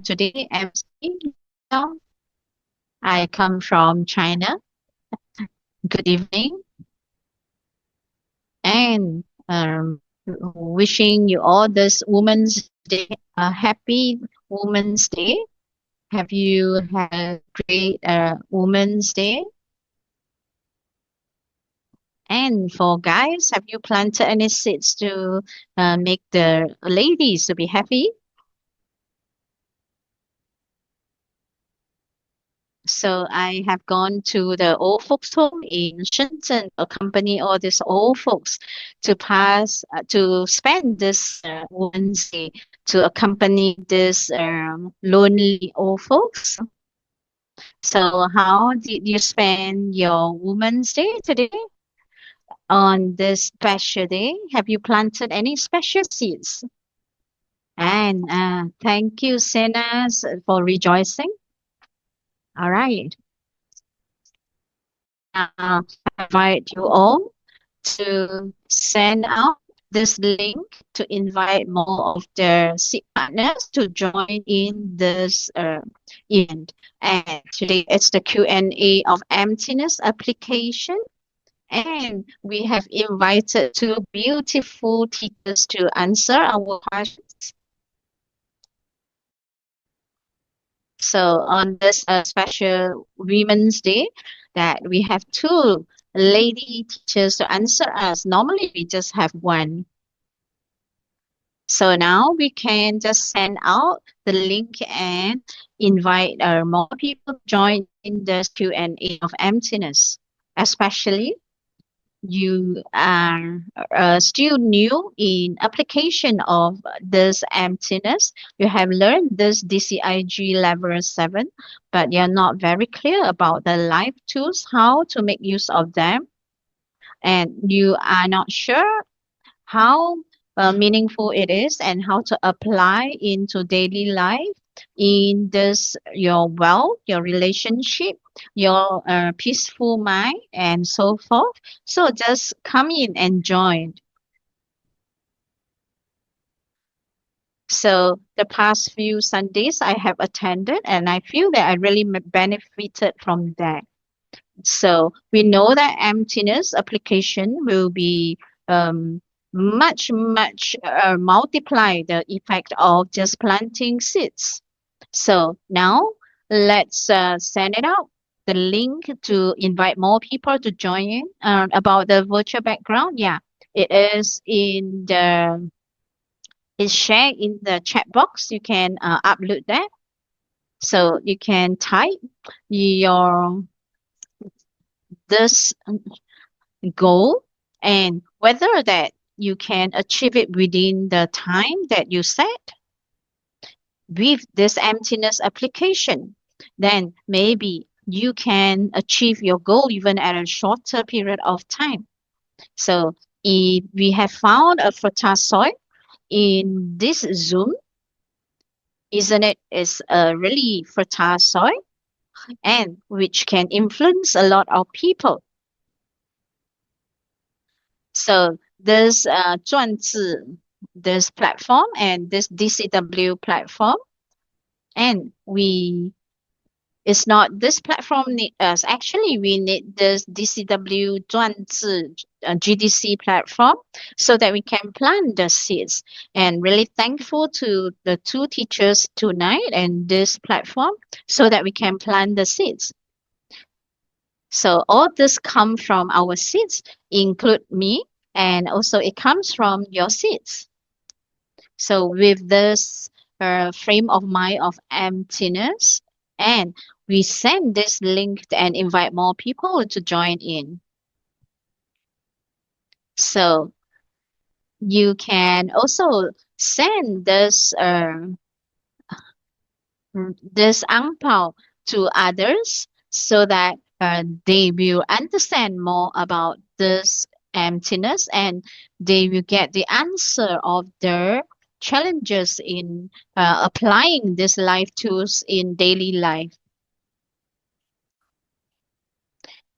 today MC. I come from China. Good evening, and wishing you all this Women's Day, a happy Women's Day. Have you had a great Women's Day? And for guys, have you planted any seeds to make the ladies to be happy? So I have gone to the old folks home in Shenzhen, accompany all these old folks to spend this Women's Day to accompany this lonely old folks. So how did you spend your Women's Day today on this special day? Have you planted any special seeds? And thank you, Sena, for rejoicing. All right. I invite you all to send out this link to invite more of their seed partners to join in this event. And today it's the Q&A of Emptiness application. And we have invited two beautiful teachers to answer our questions. So on this special Women's Day, that we have two lady teachers to answer us. Normally we just have one. So now we can just send out the link and invite more people to join in this Q&A of Emptiness. Especially you are still new in application of this Emptiness. You have learned this DCIG level 7, but you're not very clear about the life tools, how to make use of them. And you are not sure how meaningful it is and how to apply into daily life in this your wealth, your relationship, your peaceful mind, and so forth. So just come in and join. So the past few Sundays I have attended, and I feel that I really benefited from that. So we know that Emptiness application will be much multiply the effect of just planting seeds. So now let's send it out. The link to invite more people to join in about the virtual background. Yeah, it is in the it's shared in the chat box. You can upload that. So you can type your this goal and whether that you can achieve it within the time that you set with this Emptiness application, then maybe you can achieve your goal even at a shorter period of time. So if we have found a fertile soil in this Zoom, isn't it is a really fertile soil and which can influence a lot of people. So this 转字, this platform and this DCW platform, and it's not this platform need us. Actually, we need this DCW 转字 GDC platform so that we can plant the seeds. And really thankful to the two teachers tonight and this platform so that we can plant the seeds. So all this come from our seeds, include me, and also it comes from your seeds. So with this frame of mind of emptiness, and we send this link and invite more people to join in. So you can also send this ang pao to others so that they will understand more about this emptiness and they will get the answer of their challenges in applying these life tools in daily life.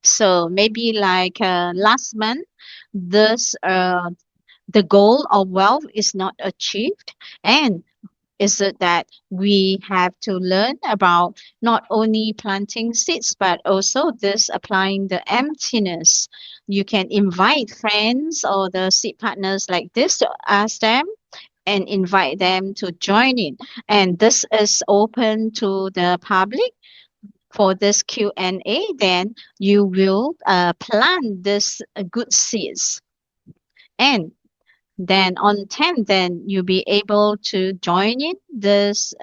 So maybe like last month, this the goal of wealth is not achieved, and is it that we have to learn about not only planting seeds but also this applying the emptiness. You can invite friends or the seed partners like this to ask them and invite them to join in. And this is open to the public for this Q&A. Then you will plant this good seeds. And then on 10, then you'll be able to join in this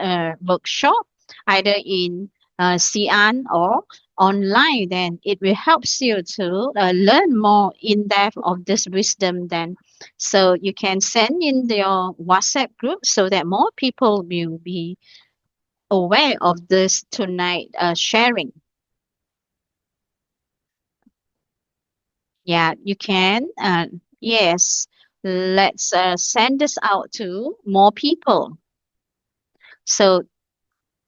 workshop either in Xi'an or online. Then it will help you to learn more in depth of this wisdom. Then, so you can send in your WhatsApp group so that more people will be aware of this tonight sharing. Yeah, you can. Yes, let's send this out to more people. So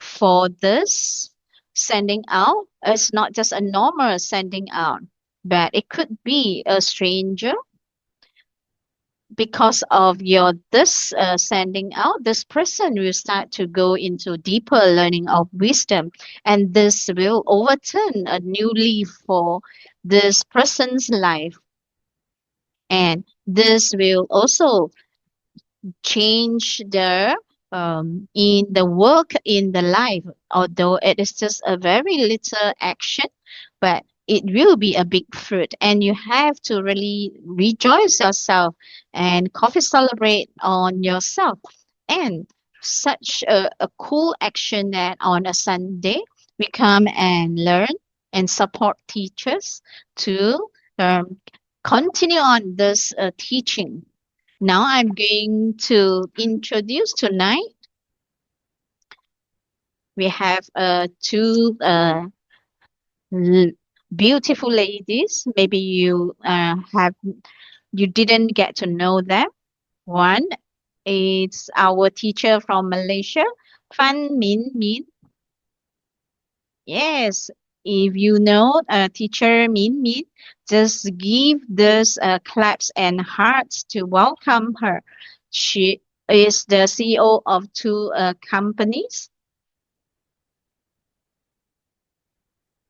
for this sending out, it's not just a normal sending out, but it could be a stranger. Because of your this sending out, this person will start to go into deeper learning of wisdom, and this will overturn a new leaf for this person's life. And this will also change the in the work in the life, although it is just a very little action, but it will be a big fruit, and you have to really rejoice yourself and coffee celebrate on yourself. And such a cool action that on a Sunday we come and learn and support teachers to um, continue on this teaching. Now I'm going to introduce tonight. We have two l- beautiful ladies. Maybe you didn't get to know them. One is our teacher from Malaysia, Fan Min Min. Yes, if you know teacher Min Min, just give this claps and hearts to welcome her. She is the CEO of two companies.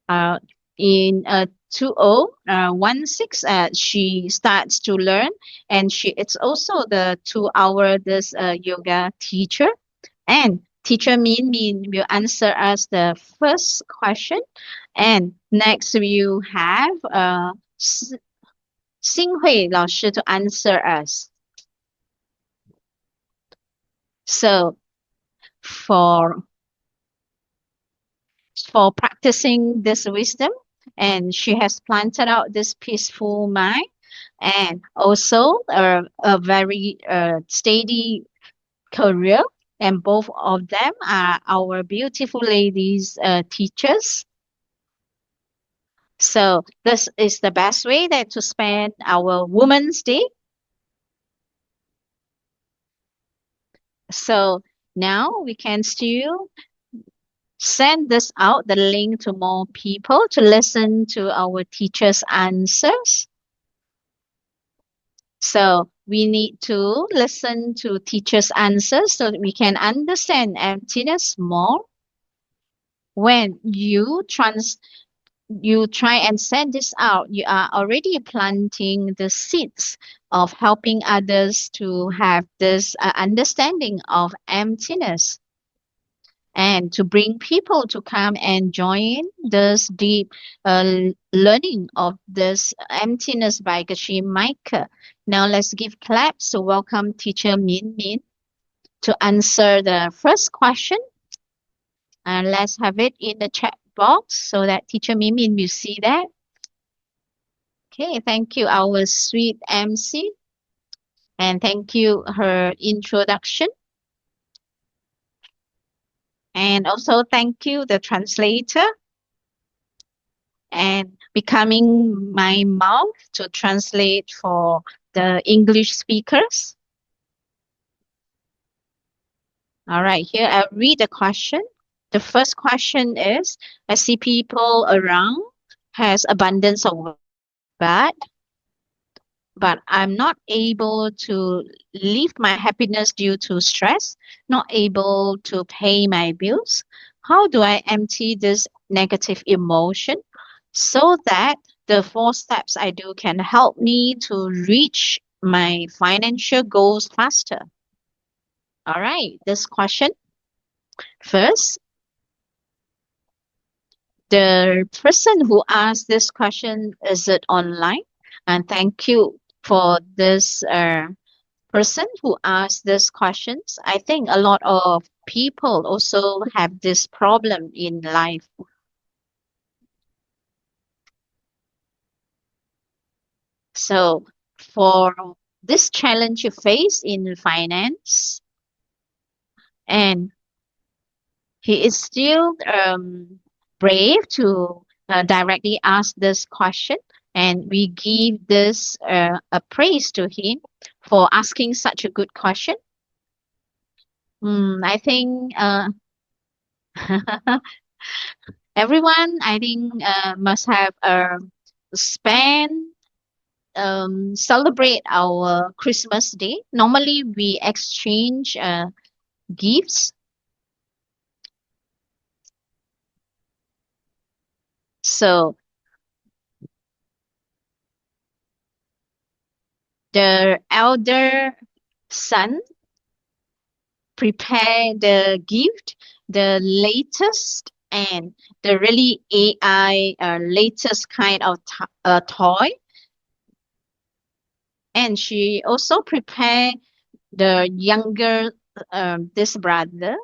Uh, in 2016, she starts to learn, and she is also the 2 hour this yoga teacher. And teacher Min Min will answer us the first question. And next we have Xinghui 老师 to answer us. So for practicing this wisdom, and she has planted out this peaceful mind and also a very steady career. And both of them are our beautiful ladies teachers. So this is the best way that to spend our Women's Day. So now we can still send this out, the link to more people to listen to our teachers' answers. So we need to listen to teachers' answers so that we can understand emptiness more. When you try and send this out, you are already planting the seeds of helping others to have this understanding of emptiness, and to bring people to come and join this deep learning of this emptiness by Geshe Michael. Now let's give claps to welcome teacher Min Min to answer the first question. And let's have it in the chat box so that teacher Min Min will see that. Okay, thank you, our sweet MC. And thank you, her introduction. And also thank you, the translator, and becoming my mouth to translate for the English speakers. All right, here I'll read the question. The first question is, I see people around has abundance of wealth, but but I'm not able to live my happiness due to stress, not able to pay my bills. How do I empty this negative emotion so that the 4 steps I do can help me to reach my financial goals faster? All right, this question first, the person who asked this question, is it online? And thank you for this person who asked these questions. I think a lot of people also have this problem in life. So, for this challenge you face in finance, and he is still brave to directly ask this question, and we give this a praise to him for asking such a good question. I think everyone, I think, must have spent celebrate our Christmas Day. Normally, we exchange gifts. So the elder son prepare the gift, the latest and the really AI latest kind of toy, and she also prepare the younger this brother.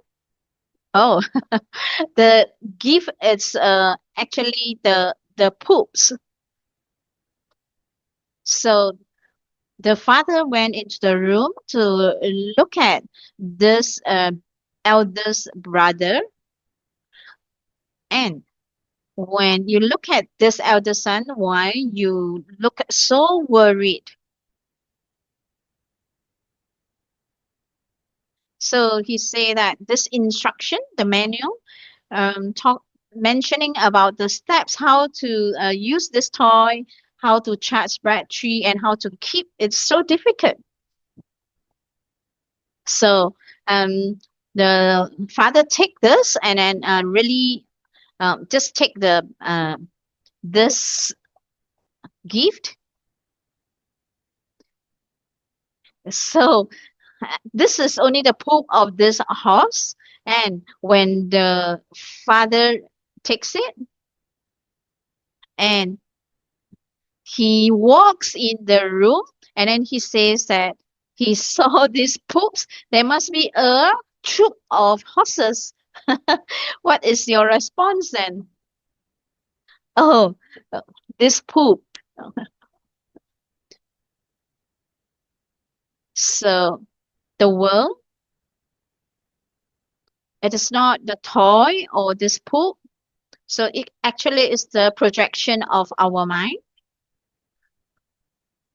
Oh, the gift is actually the poops. So the father went into the room to look at this eldest brother, and when you look at this elder son, why you look so worried? So he say that this instruction, the manual, talk mentioning about the steps how to use this toy, how to charge battery, and how to keep it so difficult. So the father take this and then really just take the this gift. So this is only the poop of this horse, and when the father takes it and he walks in the room, and then he says that he saw these poops. There must be a troop of horses. What is your response then? Oh, this poop. So the world, it is not the toy or this poop. So it actually is the projection of our mind.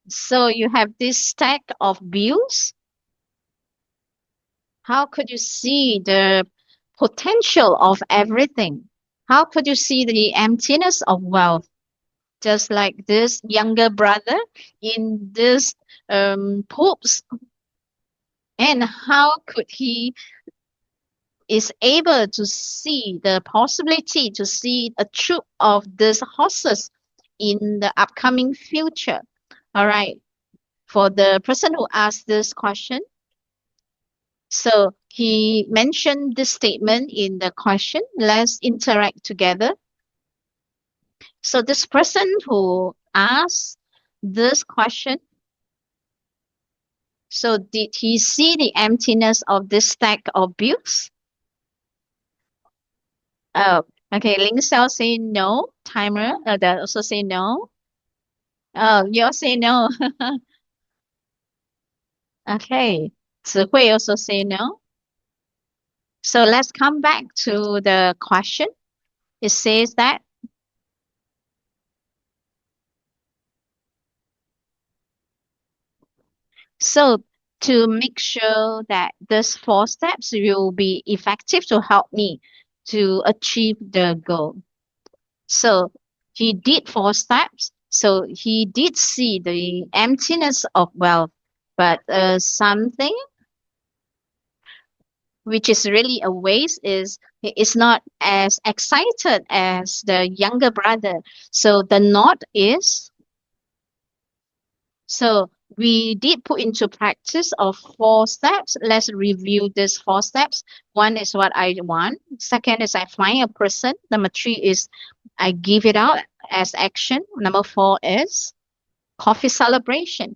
So you have this stack of bills. How could you see the potential of everything? How could you see the emptiness of wealth? Just like this younger brother in this poops. And how could he is able to see the possibility to see a troop of these horses in the upcoming future? All right. For the person who asked this question, so he mentioned this statement in the question. Let's interact together. So this person who asked this question, so did he see the emptiness of this stack of bills? Oh, okay. Ling Xiao say no. Timer, that also say no. Oh, you say no. Okay. Hui also say no. So let's come back to the question. It says that, so to make sure that these 4 steps will be effective to help me to achieve the goal. So he did 4 steps. So he did see the emptiness of wealth, but something which is really a waste is he is not as excited as the younger brother. So the note is, so we did put into practice of 4 steps. Let's review these 4 steps. One is what I want. Second is I find a person. Number 3 is I give it out as action. Number 4 is coffee celebration.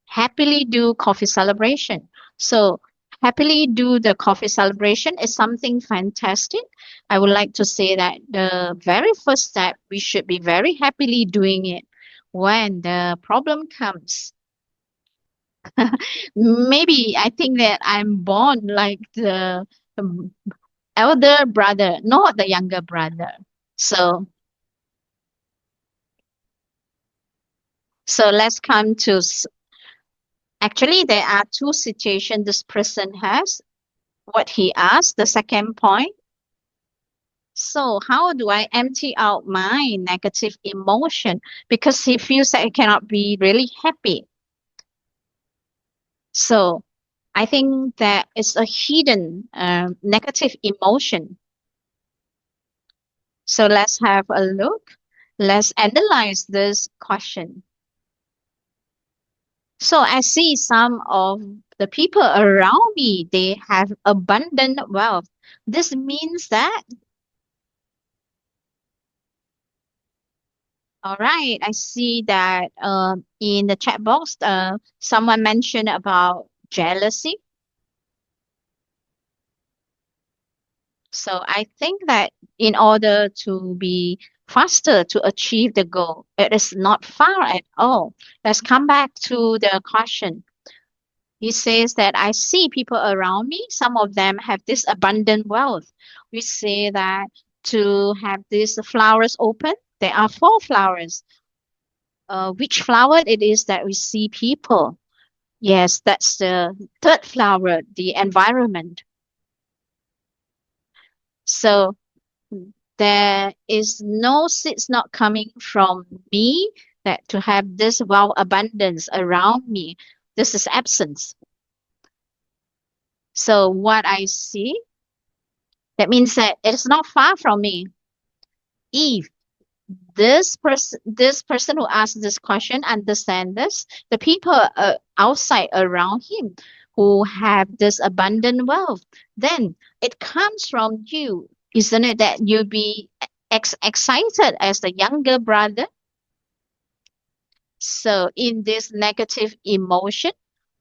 Happily do coffee celebration. So happily do the coffee celebration is something fantastic. I would like to say that the very first step, we should be very happily doing it. When the problem comes, maybe I think that I'm born like the elder brother, not the younger brother. So, so let's come to actually there are 2 situations this person has. What he asked, the second point. So, how do I empty out my negative emotion? Because he feels that he cannot be really happy. So, I think that is a hidden negative emotion. So, let's have a look. Let's analyze this question. So, I see some of the people around me, they have abundant wealth. This means that, all right, I see that in the chat box, someone mentioned about jealousy. So I think that in order to be faster to achieve the goal, it is not far at all. Let's come back to the question. He says that I see people around me, some of them have this abundant wealth. We say that to have these flowers open, there are 4 flowers. Which flower it is that we see people? Yes, that's the third flower, the environment. So there is no seeds not coming from me that to have this wealth abundance around me. This is absence. So what I see, that means that it is not far from me. If this person who asked this question understand this, the people outside around him who have this abundant wealth, then it comes from you, isn't it, that you be excited as the younger brother. So in this negative emotion,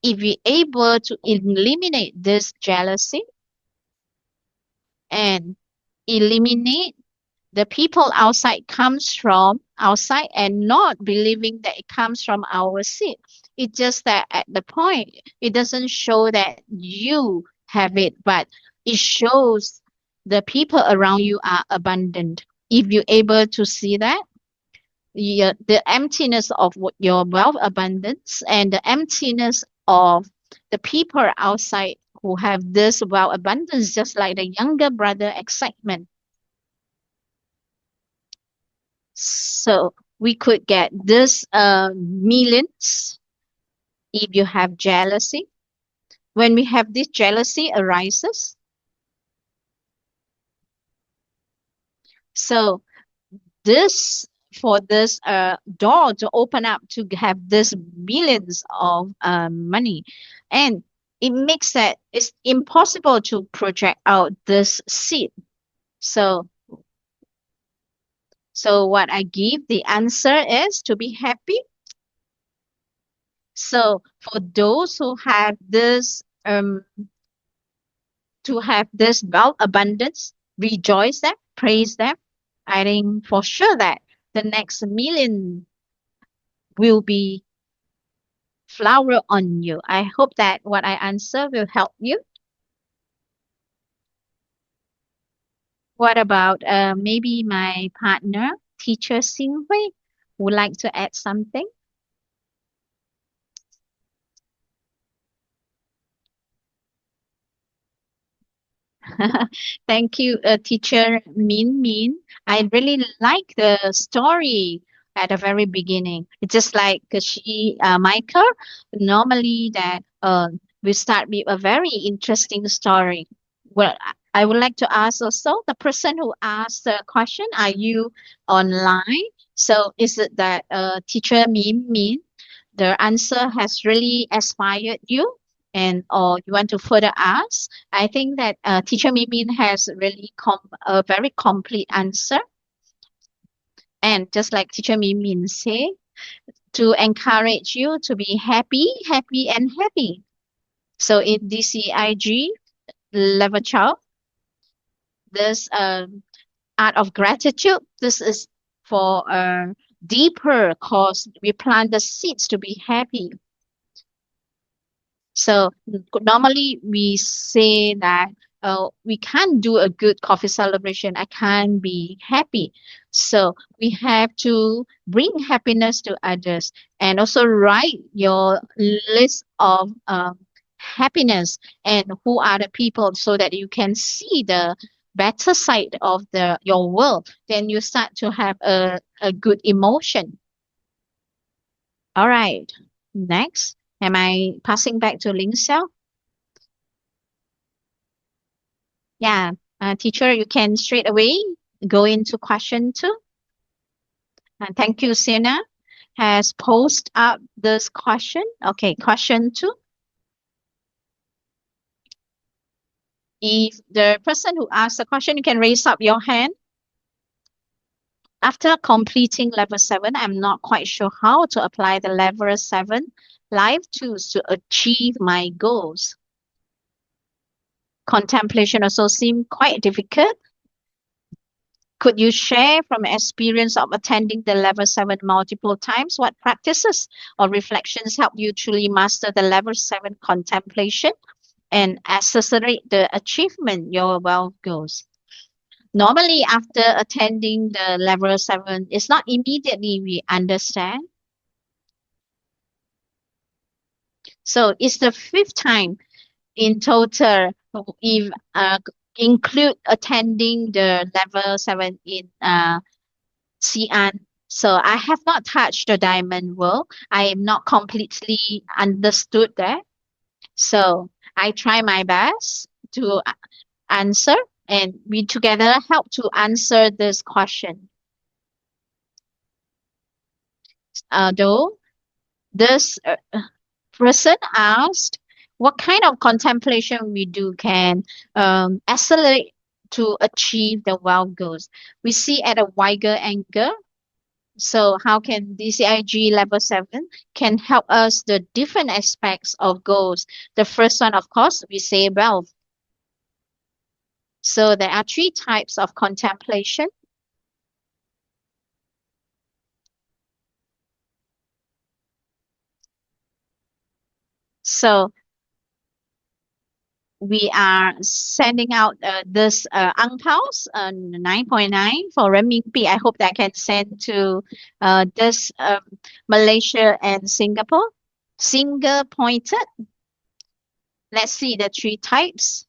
if we able to eliminate this jealousy and eliminate the people outside comes from outside and not believing that it comes from our seed. It's just that at the point, it doesn't show that you have it, but it shows the people around you are abundant. If you're able to see that, the emptiness of your wealth abundance and the emptiness of the people outside who have this wealth abundance, just like the younger brother excitement. So we could get this millions if you have jealousy. When we have this jealousy arises, so this for this door to open up to have this millions of money, and it makes that it's impossible to project out this seed. So so what I give the answer is to be happy. So for those who have this wealth abundance, rejoice them, praise them. I think for sure that the next million will be flower on you. I hope that what I answer will help you. What about maybe my partner, teacher Xinghui, would like to add something? Thank you, teacher Min Min. I really like the story. at the very beginning. It's just like Michael, normally that we start with a very interesting story. Well, I would like to ask also the person who asked the question, are you online? So is it that teacher mean the answer has really inspired you and or you want to further ask? I think that teacher Mimin has really a very complete answer. And just like teacher Mimin say, to encourage you to be happy, happy, and happy. So in DCIG level 12, this art of gratitude, this is for a deeper cause. We plant the seeds to be happy. So normally we say that we can't do a good coffee celebration. I can't be happy. So we have to bring happiness to others and also write your list of happiness and who are the people so that you can see the better side of the your world. Then you start to have a good emotion. All right. Next, am I passing back to Ling Xiao? Yeah, teacher, you can straight away go into question two. And thank you, Sina, has posted up this question. Okay, question two. If the person who asked the question, you can raise up your hand. After completing level 7, I'm not quite sure how to apply the level 7 life tools to achieve my goals. Contemplation also seemed quite difficult. Could you share from experience of attending the level 7 multiple times? What practices or reflections help you truly master the level 7 contemplation and accelerate the achievement your well goals? Normally, after attending the level 7, it's not immediately we understand. So it's the fifth time in total if include attending the level 7 in Xi'an. So I have not touched the diamond world. I am not completely understood that. So I try my best to answer, and we together help to answer this question. Though this person asked, what kind of contemplation we do can accelerate to achieve the wild goals? We see at a wider angle. So how can DCIG level 7 can help us the different aspects of goals? The first one, of course, we say wealth. So there are three types of contemplation. So we are sending out this ang paos 9.9 for renminbi. I hope that I can send to this Malaysia and Singapore. Single pointed. Let's see the three types.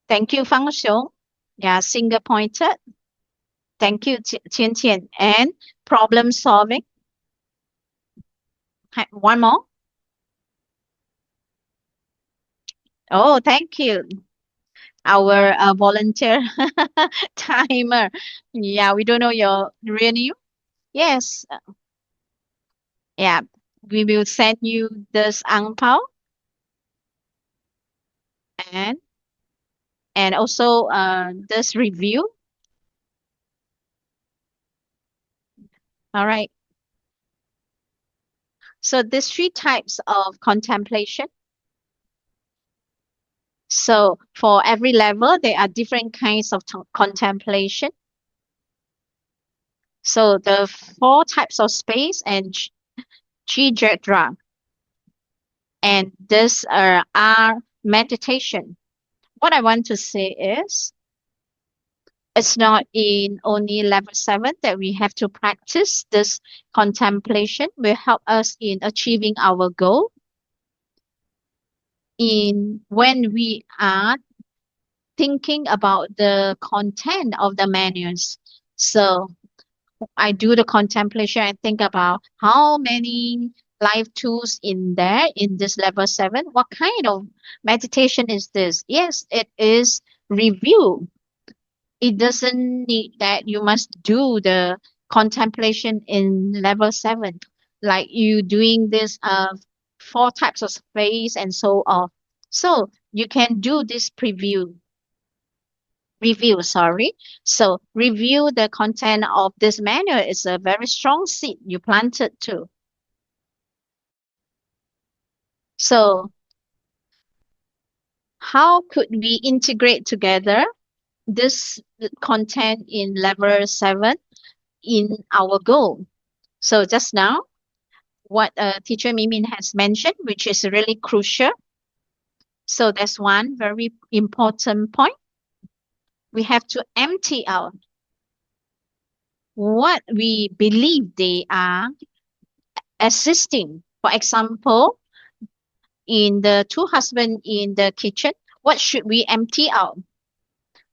Thank you, Fang Xiong. Yeah, single pointed. Thank you, Tian Tian. And problem solving. One more. Oh, thank you. Our volunteer timer. Yeah, we don't know your real name. Yes. Yeah. We will send you this ang pao and also this review. All right. So there's three types of contemplation. So for every level, there are different kinds of contemplation. So the four types of space and Jidra. And this are meditation. What I want to say is it's not in only level 7 that we have to practice this contemplation will help us in achieving our goal. In when we are thinking about the content of the menus. So I do the contemplation and think about how many life tools in there in this level 7. What kind of meditation is this? Yes, it is review. It doesn't need that you must do the contemplation in level 7, like you doing this four types of space and so on. So you can do this review, sorry. So review the content of this manual is a very strong seed you planted too. So how could we integrate together this content in level 7 in our goal? So just now, what teacher Mimin has mentioned, which is really crucial. So that's one very important point. We have to empty out what we believe they are assisting. For example, in the two husbands in the kitchen, what should we empty out?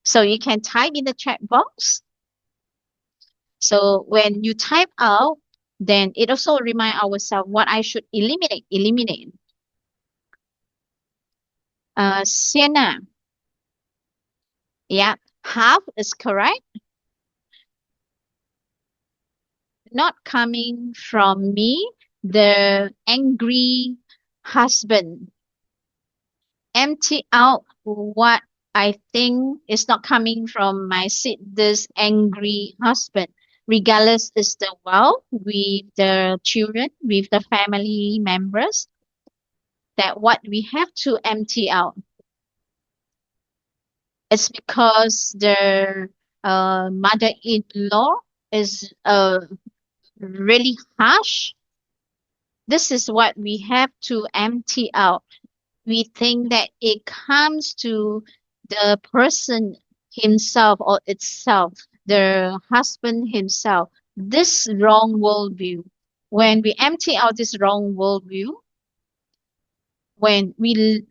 So you can type in the chat box. So when you type out, then it also remind ourselves what I should eliminate. Eliminate. Sienna, yeah, half is correct. Not coming from me, the angry husband. Empty out what I think is not coming from my seat, this angry husband. Regardless is the wealth with the children, with the family members, that what we have to empty out. It's because the mother-in-law is really harsh. This is what we have to empty out. We think that it comes to the person himself or itself, the husband himself, this wrong worldview. When we empty out this wrong worldview, when we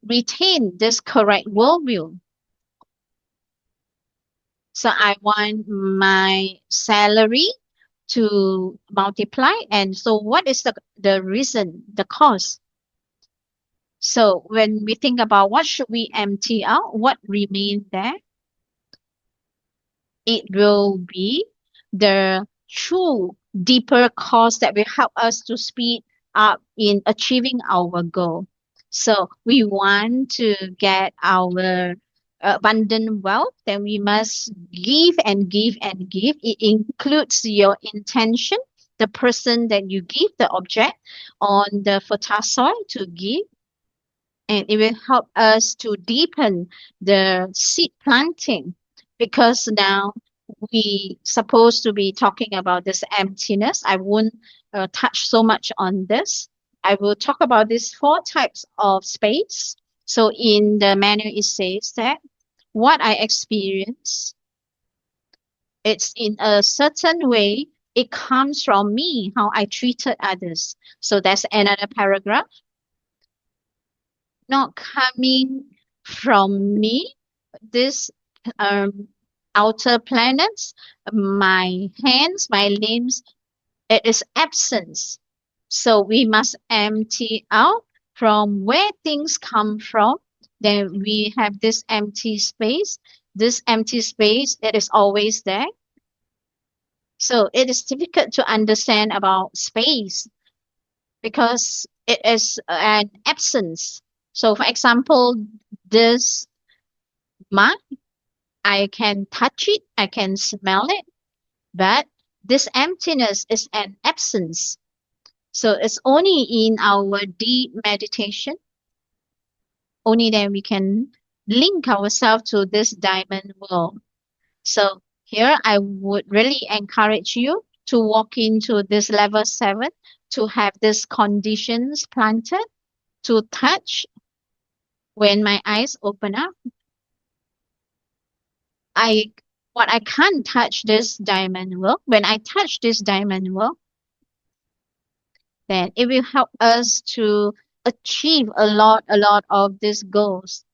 retain this correct worldview, so I want my salary to multiply. And so what is the reason, the cause? So when we think about what should we empty out, what remain there, it will be the true deeper cause that will help us to speed up in achieving our goal. So we want to get our abundant wealth, then we must give and give and give. It includes your intention, the person that you give the object on the fertile soil to give, and it will help us to deepen the seed planting, because now we supposed to be talking about this emptiness. I won't touch so much on this. I will talk about these four types of space. So in the manual it says that what I experience, it's in a certain way, it comes from me, how I treated others. So that's another paragraph. Not coming from me, this um, outer planets, my hands, my limbs, it is absence. So we must empty out from where things come from. Then we have this empty space. This empty space, it is always there. So it is difficult to understand about space because it is an absence. So for example, this mug, I can touch it, I can smell it, but this emptiness is an absence. So it's only in our deep meditation, only then we can link ourselves to this diamond world. So here I would really encourage you to walk into this level 7, to have these conditions planted, to touch. When my eyes open up, I what I can't touch this diamond world. When I touch this diamond world, then it will help us to achieve a lot of these goals.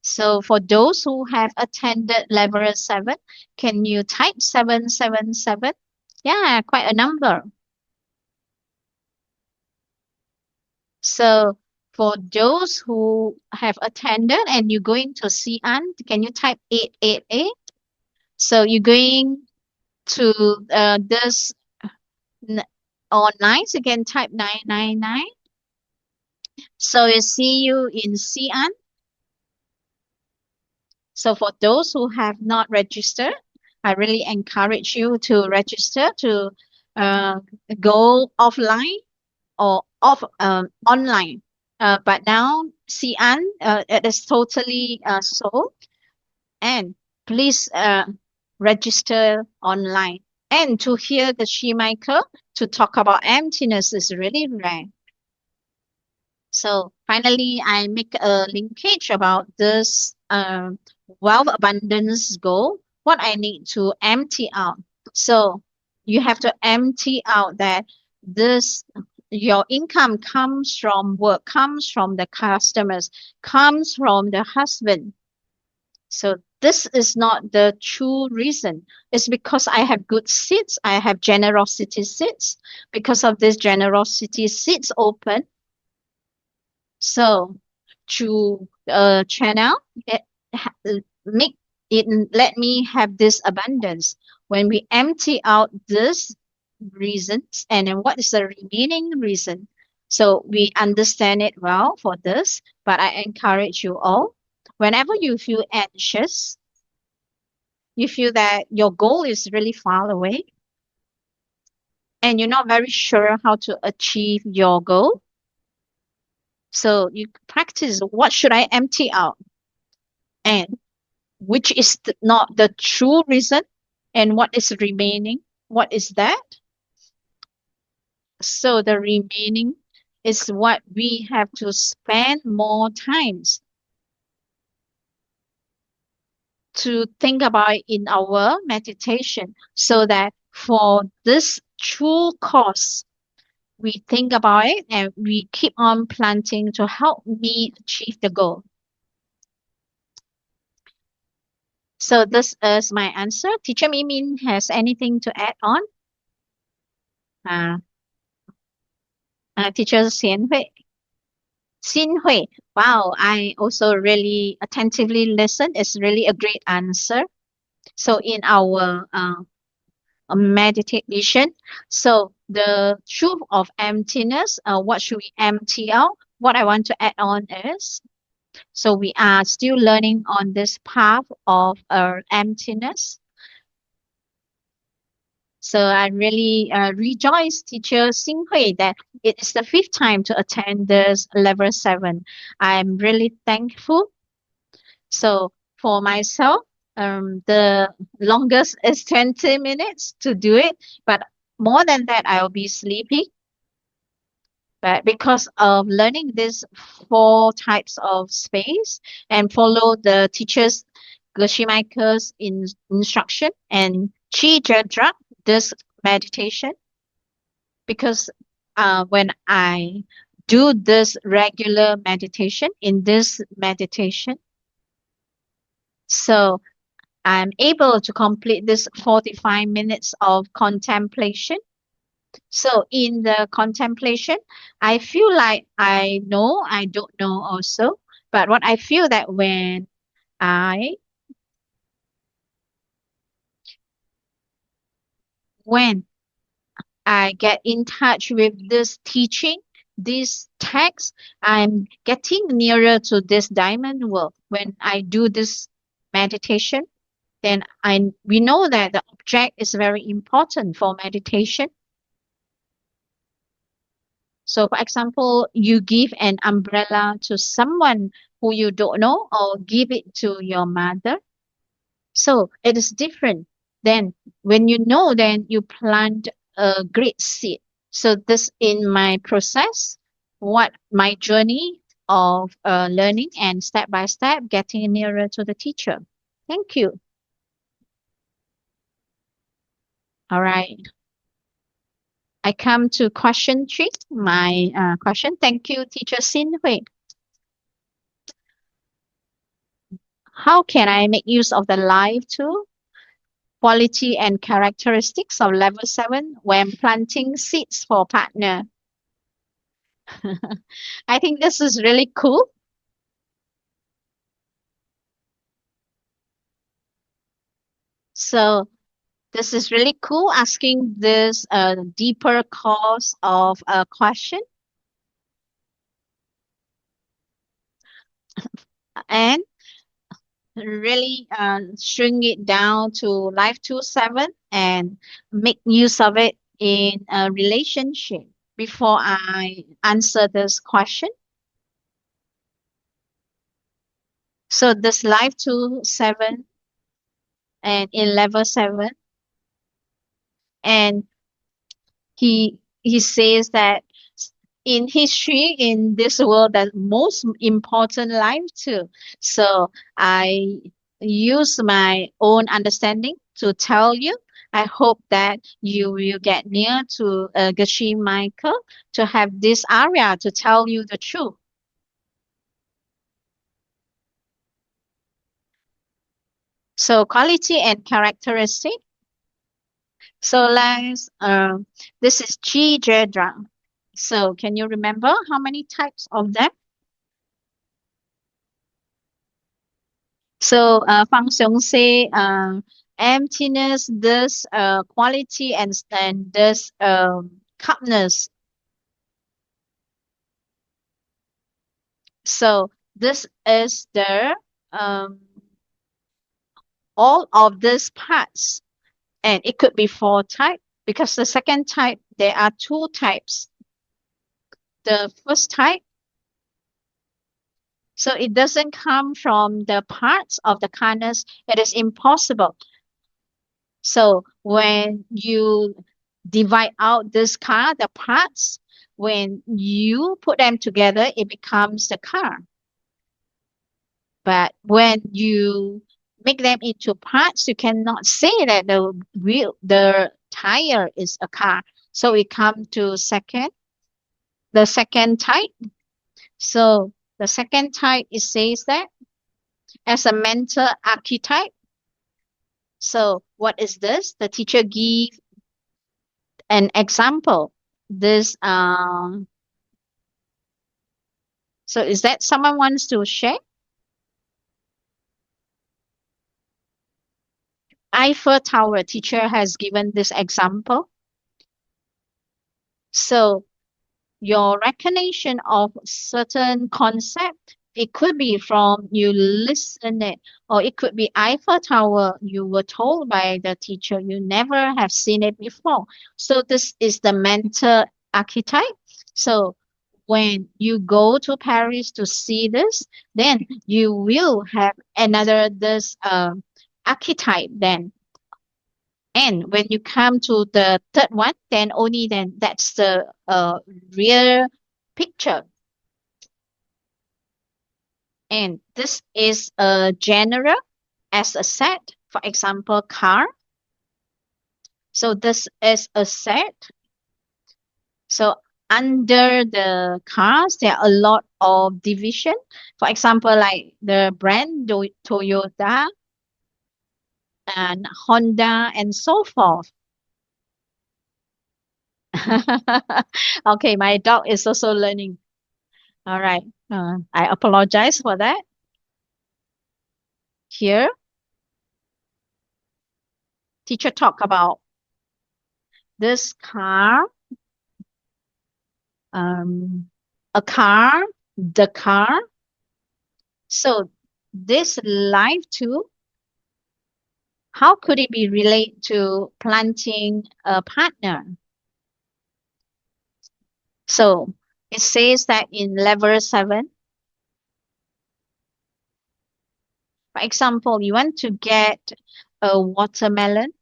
So for those who have attended level 7, can you type 777? Yeah, quite a number. So for those who have attended and you're going to Xi'an, can you type 888? So you're going to this n- online, so you can type 999. So you see you in Xi'an. So for those who have not registered, I really encourage you to register to uh, go offline or online. But now Xi'an, it is totally sold, and please register online. And to hear the She Michael to talk about emptiness is really rare. So finally, I make a linkage about this wealth abundance goal, what I need to empty out. So you have to empty out that this your income comes from work, comes from the customers, comes from the husband. So this is not the true reason. It's because I have good seats, I have generosity seats. Because of this generosity seats open, so through channel, it make it let me have this abundance. When we empty out this reasons, and then what is the remaining reason? So we understand it well for this, but I encourage you all, whenever you feel anxious, you feel that your goal is really far away, and you're not very sure how to achieve your goal. So you practice, what should I empty out? And which is not the true reason, and what is remaining, what is that? So the remaining is what we have to spend more times to think about in our meditation, so that for this true cause we think about it and we keep on planting to help me achieve the goal. So this is my answer. Teacher Mimin has anything to add on? uh, Teacher Xin Hui, wow, I also really attentively listened. It's really a great answer. So in our meditation, so the truth of emptiness, what should we empty out? What I want to add on is, so we are still learning on this path of emptiness. So I really rejoice, Teacher Xinghui, that it is the fifth time to attend this level 7. I'm really thankful. So for myself, the longest is 20 minutes to do it, but more than that, I'll be sleepy. But because of learning these 4 types of space and follow the teacher's Gershimaiker's instruction and Chi Jadra, this meditation, because when I do this regular meditation in this meditation, so I'm able to complete this 45 minutes of contemplation. So in the contemplation, I feel like I know, I don't know also. But what I feel that I when I get in touch with this teaching, this text, I'm getting nearer to this diamond world. When I do this meditation, then we know that the object is very important for meditation. So, for example, you give an umbrella to someone who you don't know, or give it to your mother. So it is different. Then, when you know, then you plant a great seed. So, this in my process, what my journey of learning and step by step getting nearer to the teacher. Thank you. All right. I come to question 3. My question. Thank you, Teacher Xin Hui. How can I make use of the live tool? Quality and characteristics of level 7 when planting seeds for partner. I think this is really cool. So this is really cool asking this deeper cause of a question and really shrink it down to life 2-7 and make use of it in a relationship. Before I answer this question, so this life 2-7 and in level 7, and he says that in history in this world the most important life too. So I use my own understanding to tell you. I hope that you will get near to Gashi Michael to have this area to tell you the truth. So quality and characteristic. So let's this is G Jedra. So can you remember how many types of them? So Fang Xiong say emptiness, this quality and this calmness. So this is the all of these parts, and it could be four type because the second type there are two types. The first type, so it doesn't come from the parts of the kindness. It is impossible. So when you divide out this car, the parts, when you put them together, it becomes the car. But when you make them into parts, you cannot say that the tire is a car. So we come to the second type. So the second type, it says that as a mental archetype. So what is this? The teacher give an example. This so is that someone wants to share? Eiffel Tower teacher has given this example. So your recognition of certain concept, it could be from you listen it, or it could be Eiffel Tower. You were told by the teacher, you never have seen it before. So this is the mental archetype. So when you go to Paris to see this, then you will have another this archetype then. And when you come to the third one, then only then that's the real picture. And this is a general as a set. For example, car. So this is a set. So under the cars, there are a lot of division. For example, like the brand Toyota and Honda and so forth. Okay, my dog is also learning. All right. I apologize for that. Here, teacher talk about this car, um, a car, the car. So this life too, how could it be related to planting a partner? So it says that in level 7, for example, you want to get a watermelon.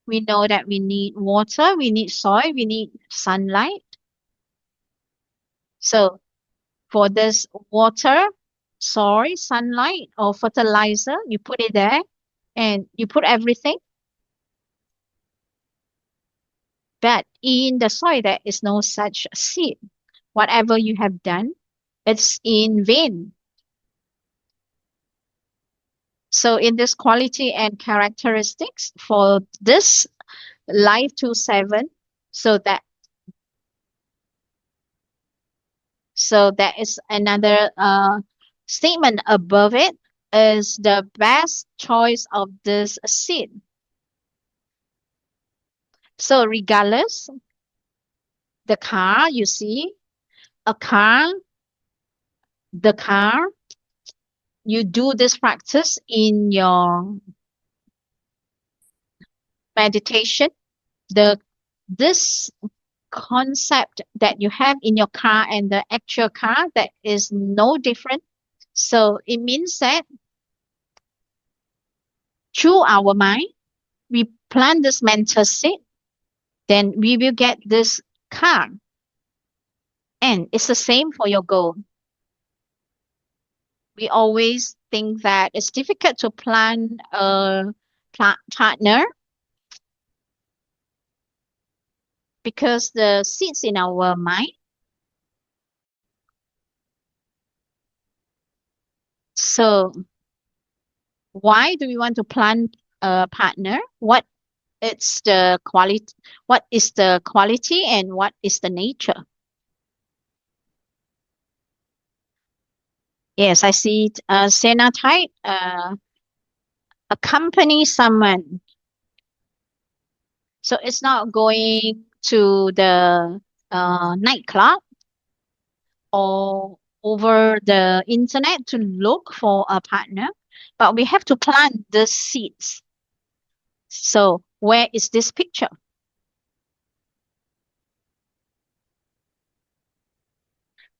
We know that we need water, we need soil, we need sunlight. So for this water, soil, sunlight, or fertilizer, you put it there and you put everything. But in the soil, there is no such seed. Whatever you have done, it's in vain. So in this quality and characteristics for this life to seven, so that that is another statement above it is the best choice of this seed. So regardless, the car you see, a car, the car, you do this practice in your meditation. The this concept that you have in your car and the actual car that is no different. So it means that through our mind, we plant this mental seed, then we will get this car. And it's the same for your goal. We always think that it's difficult to plan a partner because the seeds in our mind. So why do we want to plan a partner? What is the quality and what is the nature? Yes, I see it. Xenotite accompany someone. So it's not going to the nightclub or over the internet to look for a partner, but we have to plant the seeds. So where is this picture?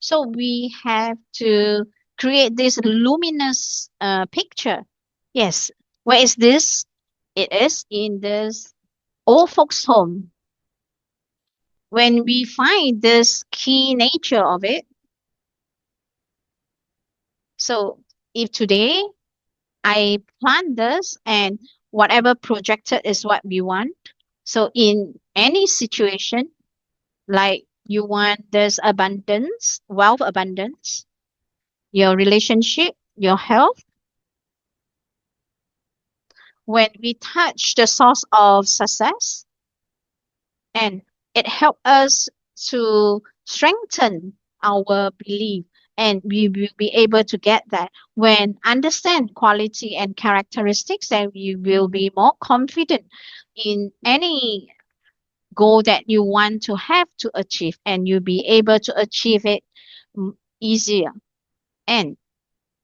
So we have to create this luminous picture. Yes, where is this? It is in this old folks' home. When we find this key nature of it, so if today I plan this and whatever projected is what we want, so in any situation, like you want this abundance, wealth abundance, your relationship, your health, when we touch the source of success, and it helps us to strengthen our belief, and we will be able to get that when understand quality and characteristics, then we will be more confident in any goal that you want to have to achieve, and you'll be able to achieve it easier. And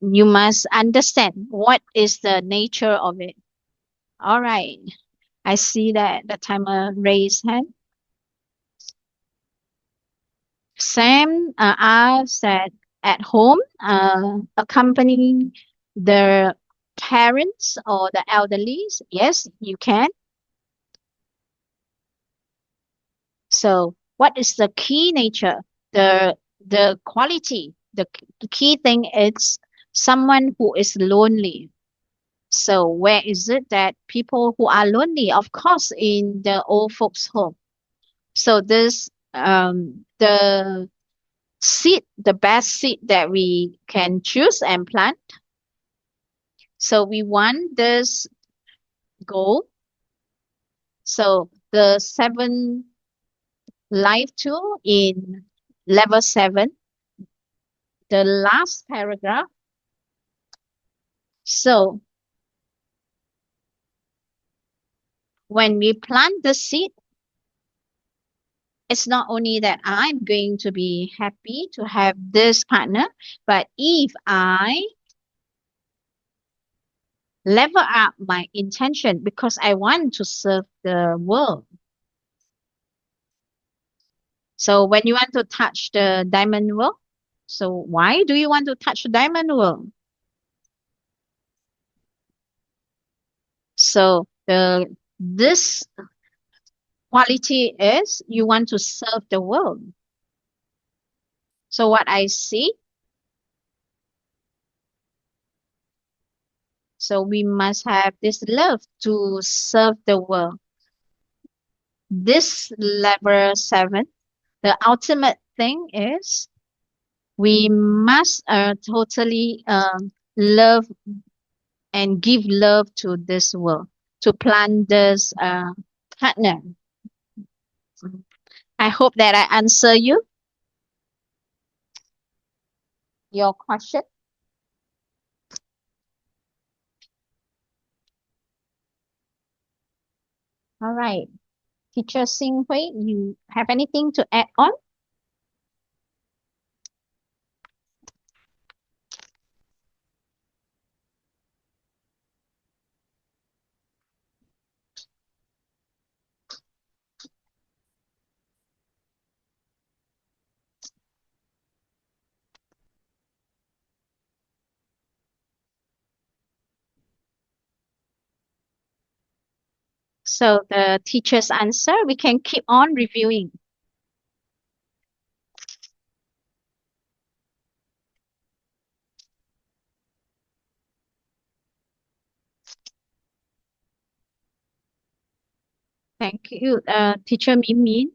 you must understand what is the nature of it. All right, I see that the timer raised hand. Sam asked that at home, accompanying the parents or the elderly. Yes, you can. So, what is the key nature? The quality. The key thing is someone who is lonely. So, where is it that people who are lonely? Of course, in the old folks' home. So, this the seed, the best seed that we can choose and plant. So we want this goal. So the seven life tool in level seven, the last paragraph. So when we plant the seed, it's not only that I'm going to be happy to have this partner, but if I level up my intention because I want to serve the world. So when you want to touch the diamond world, so why do you want to touch the diamond world? So this quality is you want to serve the world. So what I see, so we must have this love to serve the world. This level seven, the ultimate thing is we must totally love and give love to this world, to plant this partner. I hope that I answer your question. All right. Teacher Sing Hui, you have anything to add on? So the teacher's answer, we can keep on reviewing. Thank you, Teacher Mimin.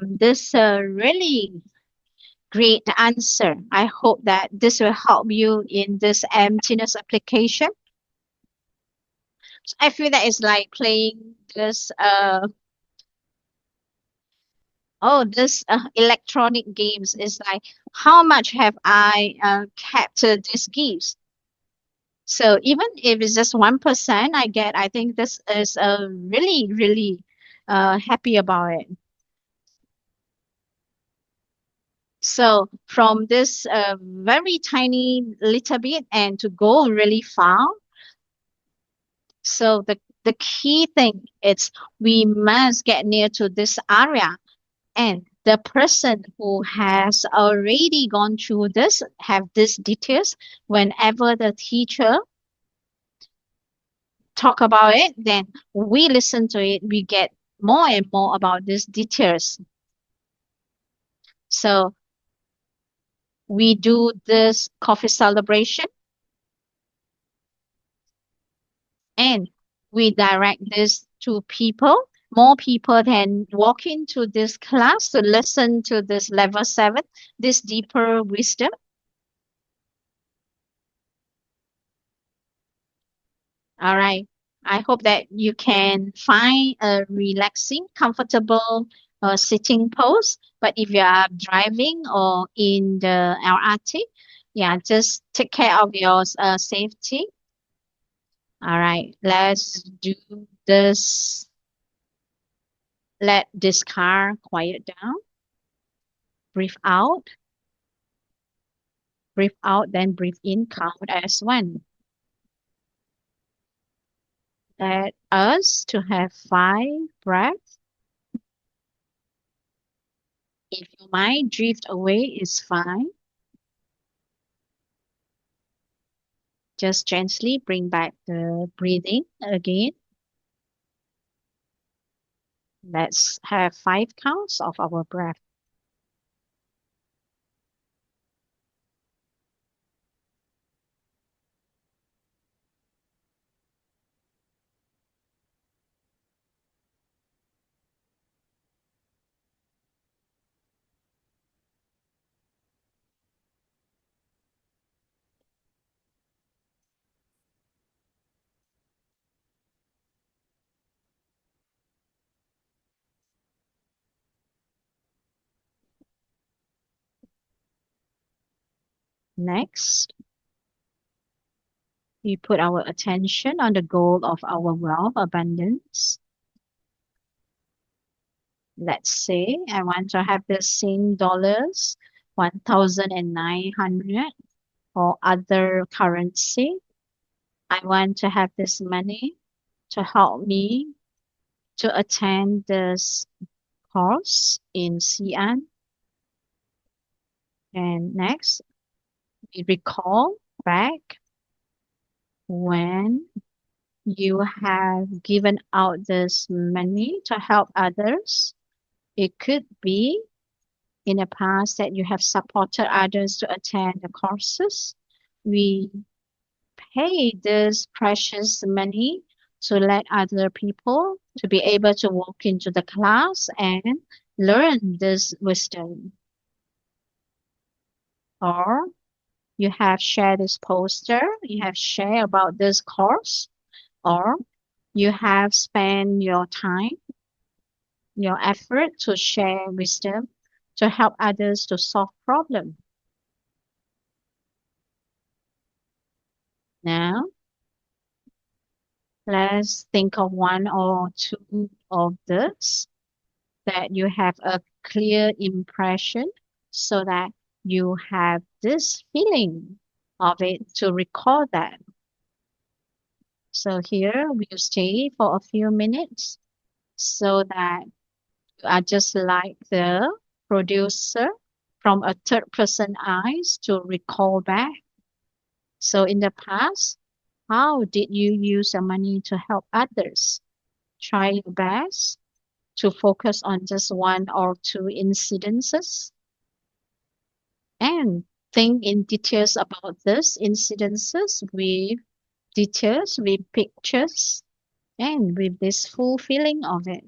This really great answer. I hope that this will help you in this emptiness application. So I feel that it's like playing this this electronic games is like how much have I kept these gifts. So even if it's just 1% I get, I think this is really happy about it. So from this very tiny little bit and to go really far. So the key thing is we must get near to this area, and the person who has already gone through this have these details. Whenever the teacher talk about it, then we listen to it, we get more and more about these details. So we do this coffee celebration and we direct this to people. More people can walk into this class to listen to this level 7, this deeper wisdom. All right. I hope that you can find a relaxing, comfortable sitting pose. But if you are driving or in the LRT, yeah, just take care of your safety. All right. Let's do this. Let this car quiet down. Breathe out, then breathe in. Count as one. Let us to have 5 breaths. If your mind drift away, it's fine. Just gently bring back the breathing again. Let's have 5 counts of our breath. Next, we put our attention on the goal of our wealth abundance. Let's say I want to have the same dollars, 1,900 or other currency. I want to have this money to help me to attend this course in Xi'an. And next, we recall back when you have given out this money to help others. It could be in the past that you have supported others to attend the courses. We pay this precious money to let other people to be able to walk into the class and learn this wisdom. Or You have shared this poster, you have shared about this course, or you have spent your time, your effort to share wisdom to help others to solve problems. Now, let's think of one or two of this that you have a clear impression so that you have this feeling of it to recall that. So here we'll stay for a few minutes so that you are just like the producer from a third person eyes to recall back. So in the past, how did you use your money to help others? Try your best to focus on just one or two incidences and think in details about these incidences with details, with pictures, and with this full feeling of it.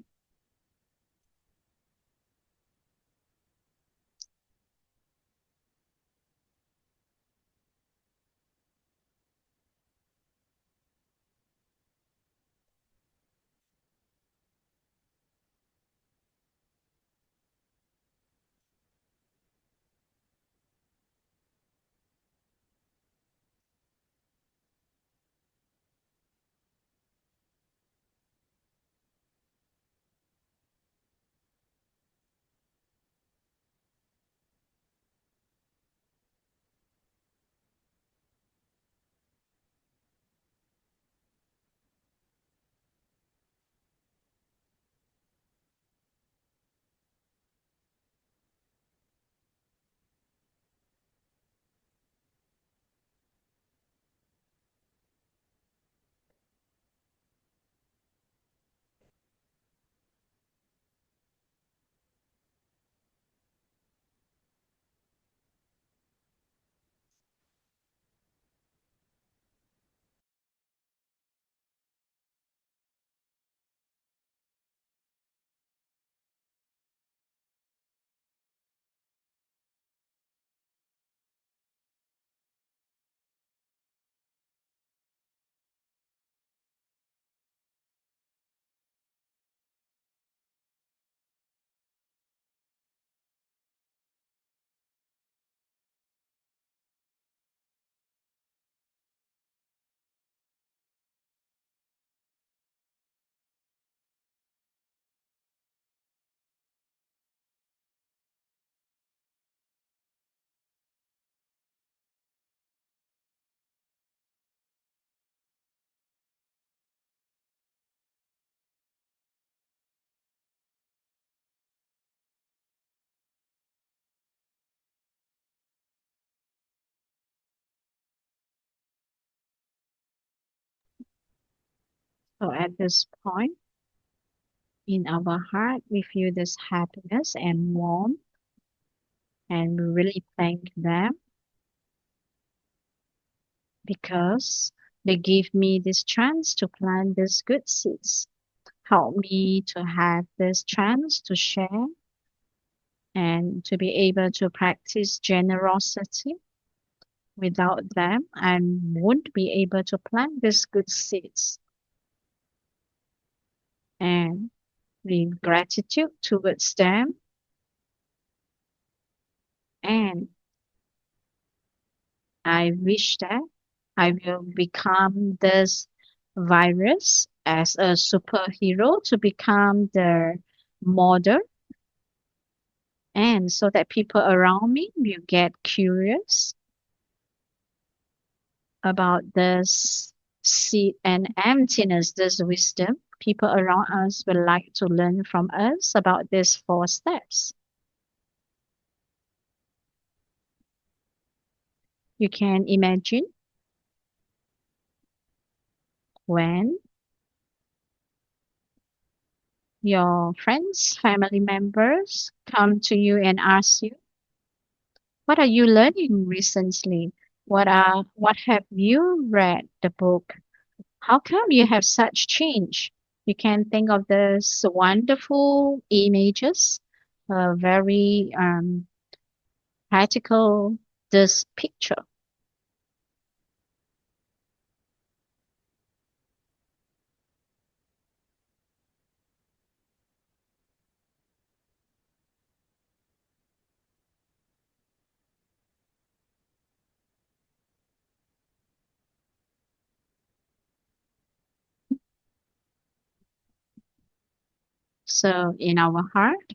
So at this point in our heart, we feel this happiness and warmth, and we really thank them because they give me this chance to plant these good seeds, help me to have this chance to share and to be able to practice generosity. Without them, I won't be able to plant these good seeds. And with gratitude towards them, and I wish that I will become this virus as a superhero to become the model, and so that people around me will get curious about this seed and emptiness, this wisdom. People around us will like to learn from us about these four steps. You can imagine when your friends, family members come to you and ask you, what are you learning recently? What have you read the book? How come you have such change? You can think of this wonderful images, very practical this picture. So in our heart,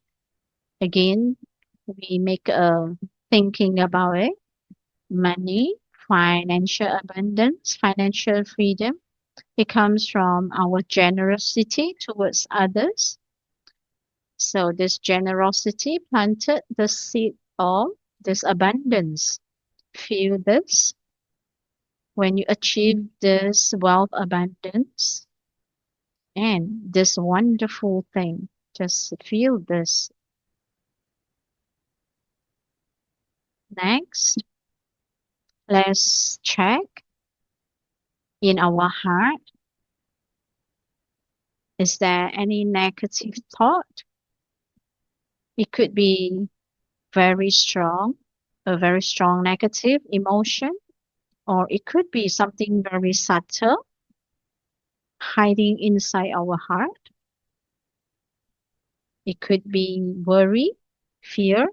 again, we make a thinking about it. Money, financial abundance, financial freedom. It comes from our generosity towards others. So this generosity planted the seed of this abundance. Feel this. When you achieve this wealth abundance and this wonderful thing, just feel this. Next, let's check in our heart. Is there any negative thought? It could be very strong, a very strong negative emotion, or it could be something very subtle hiding inside our heart. It could be worry, fear,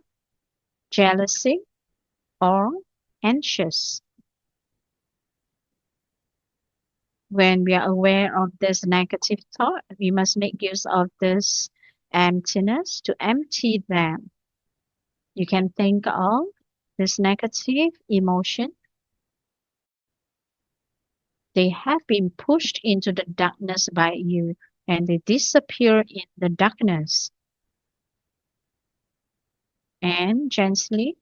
jealousy, or anxious. When we are aware of this negative thought, we must make use of this emptiness to empty them. You can think of this negative emotion. They have been pushed into the darkness by you and they disappear in the darkness. And gently,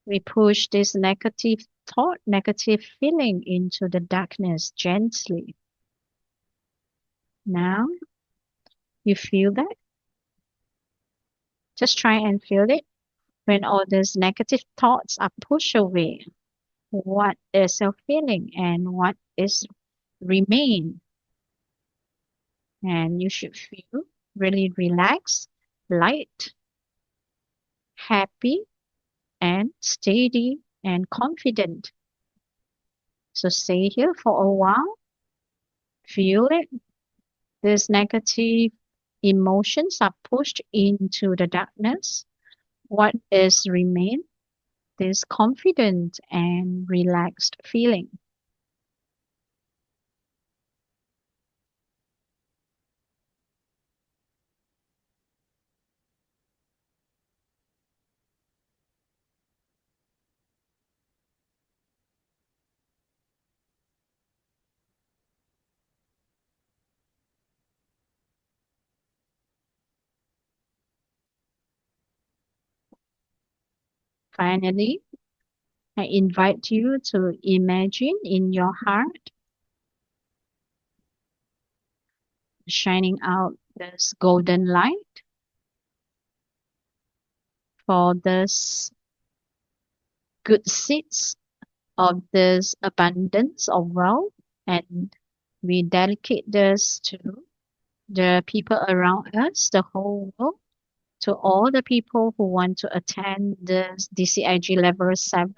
we push this negative thought, negative feeling into the darkness gently. Now, you feel that? Just try and feel it. When all these negative thoughts are pushed away, what is your feeling and what is remain? And you should feel really relaxed, light, happy, and steady and confident. So stay here for a while, feel it. These negative emotions are pushed into the darkness. What is remain? This confident and relaxed feeling. Finally, I invite you to imagine in your heart shining out this golden light for this good seeds of this abundance of wealth, and we dedicate this to the people around us, the whole world, to all the people who want to attend the DCIG level 7,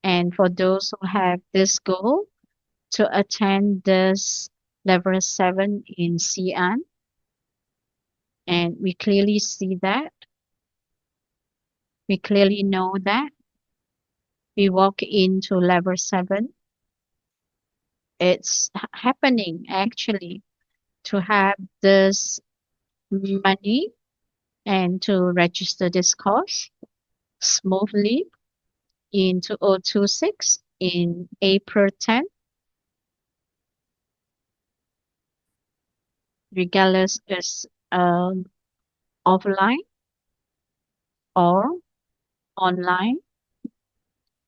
and for those who have this goal to attend this level 7 in Xi'an. And we clearly see that. We clearly know that. We walk into level 7. It's happening actually to have this money and to register this course smoothly in 2026 in April 10th, regardless it's offline or online,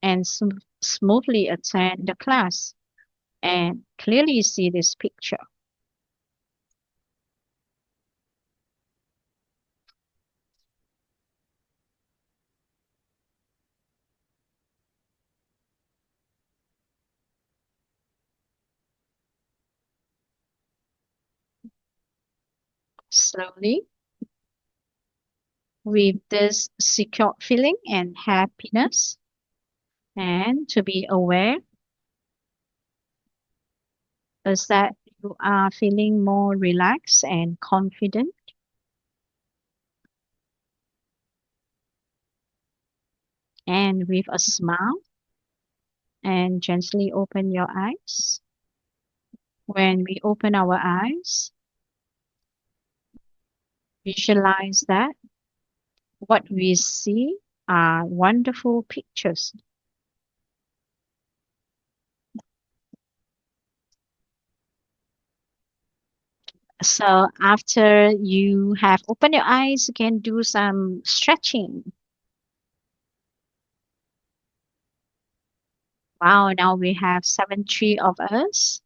and smoothly attend the class and clearly see this picture. Slowly, with this secure feeling and happiness, and to be aware is that you are feeling more relaxed and confident, and with a smile and gently open your eyes. When we open our eyes, visualize that what we see are wonderful pictures. So after you have opened your eyes, you can do some stretching. Wow, now we have 73 of us,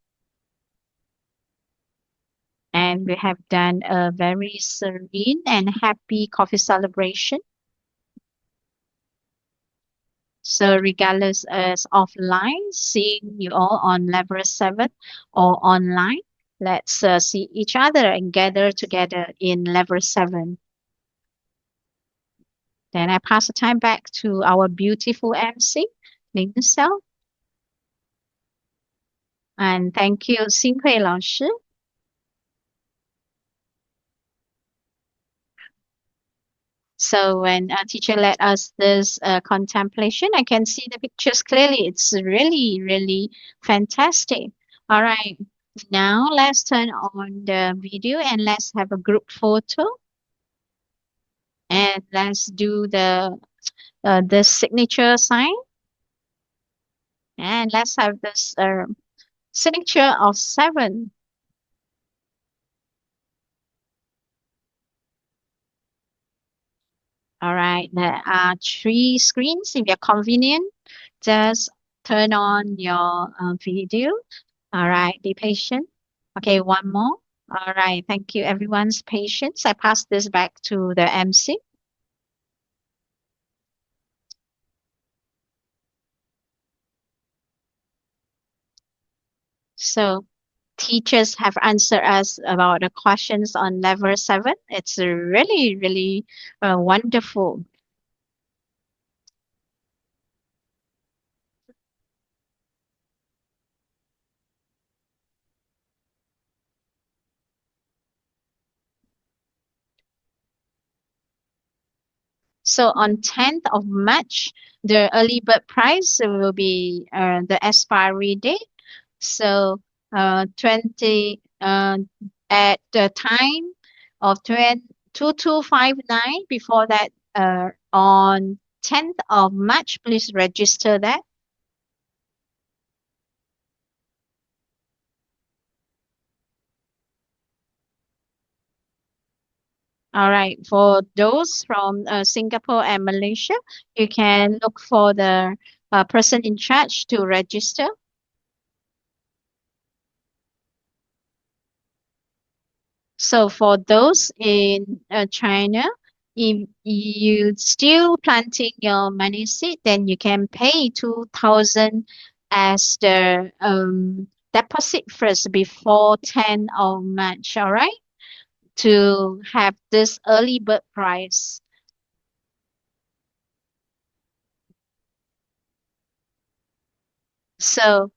and we have done a very serene and happy coffee celebration. So regardless as offline, seeing you all on level 7 or online, let's see each other and gather together in level 7. Then I pass the time back to our beautiful MC, Ling Xiao. And thank you, Xinghui 老师. So when a teacher led us this contemplation, I can see the pictures clearly. It's really, really fantastic. All right, now let's turn on the video and let's have a group photo. And let's do the signature sign. And let's have this signature of 7. All right, there are 3 screens. If you're convenient, just turn on your video. All right, be patient. Okay, one more. All right, thank you everyone's patience. I pass this back to the MC. So teachers have answered us about the questions on level 7. It's really, really wonderful. So on 10th of March, the early bird price will be the expiry date. So 20 at the time of 2259. Before that, on 10th of March, please register that. All right, for those from Singapore and Malaysia, you can look for the person in charge to register. So for those in China, if you still planting your money seed, then you can pay 2,000 as the deposit first before 10 of March, all right? To have this early bird price. So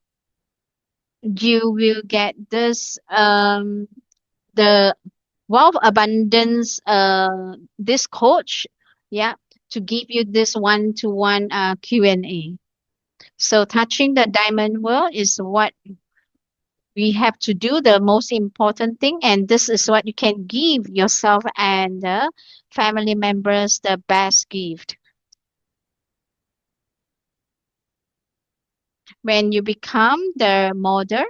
you will get this the wealth abundance this coach, yeah, to give you this one-to-one Q&A. So touching the diamond world is what we have to do, the most important thing, and this is what you can give yourself and the family members the best gift. When you become the model,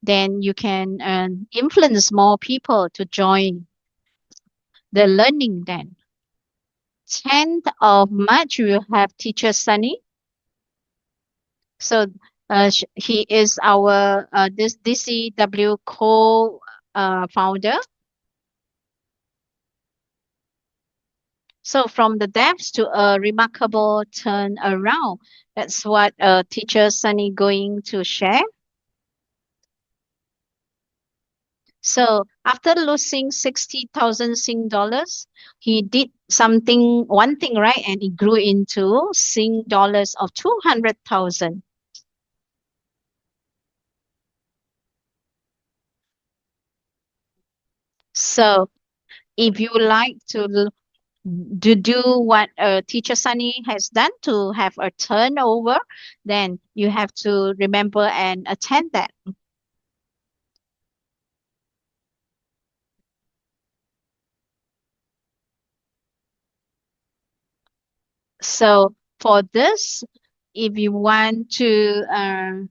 then you can influence more people to join the learning then. 10th of March, we will have Teacher Sunny. So he is our this DCW co founder. So from the depths to a remarkable turn around. That's what Teacher Sunny going to share. So after losing 60,000 Sing dollars, he did one thing right, and it grew into Sing dollars of 200,000. So if you like to do what Teacher Sunny has done to have a turnover, then you have to remember and attend that. So for this, if you want to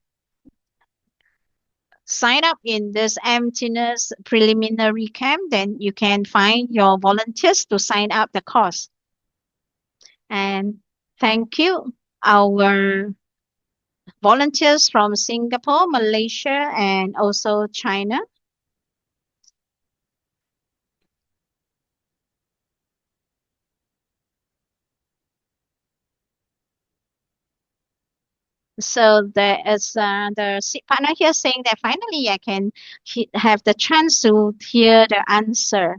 sign up in this emptiness preliminary camp, then you can find your volunteers to sign up the course. And thank you, our volunteers from Singapore, Malaysia, and also China. So there is the partner here saying that finally I can have the chance to hear the answer.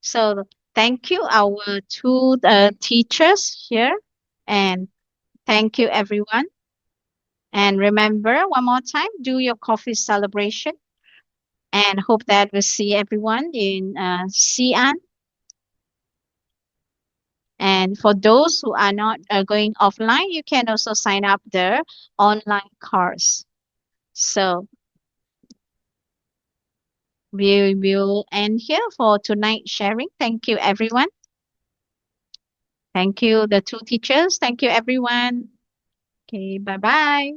So thank you, our two teachers here, and thank you, everyone. And remember, one more time, do your coffee celebration. And hope that we'll see everyone in Xi'an. And for those who are not going offline, you can also sign up the online course. So we will end here for tonight's sharing. Thank you, everyone. Thank you, the two teachers. Thank you, everyone. Okay, bye bye.